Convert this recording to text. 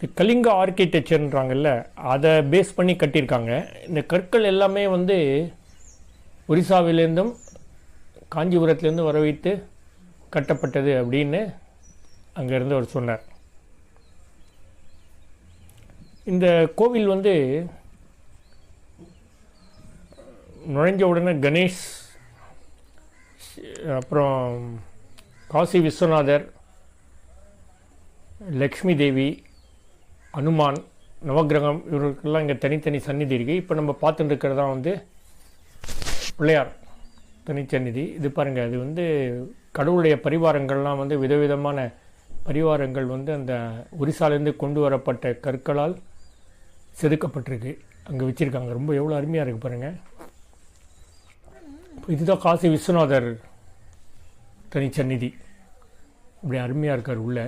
இந்த கலிங்க ஆர்கிடெக்சர்ன்றாங்கல்ல, அதை பேஸ் பண்ணி கட்டியிருக்காங்க. இந்த கற்கள் எல்லாமே வந்து ஒரிசாவிலேருந்தும் காஞ்சிபுரத்துலேருந்து வர வைத்து கட்டப்பட்டது அப்படின்னு அங்கேருந்து அவர் சொன்னார். இந்த கோவில் வந்து நுழைஞ்ச உடனே கணேஷ், அப்புறம் காசி விஸ்வநாதர், லக்ஷ்மி தேவி, அனுமான், நவகிரகம், இவர்களுக்கெல்லாம் இங்கே தனித்தனி சந்நிதி இருக்குது. இப்போ நம்ம பார்த்துட்டு இருக்கிறதா வந்து பிள்ளையார் தனிச்சந்நிதி. இது பாருங்கள், அது வந்து கடவுளுடைய பரிவாரங்கள்லாம் வந்து விதவிதமான பரிவாரங்கள் வந்து அந்த ஒரிசாலேருந்து கொண்டு வரப்பட்ட கற்களால் செதுக்கப்பட்டிருக்கு, அங்கே வச்சுருக்காங்க. ரொம்ப எவ்வளோ அருமையாக இருக்குது பாருங்கள். இதுதான் காசி விஸ்வநாதர் தனிச்சந்நிதி. இப்படி அருமையாக இருக்கார் உள்ள.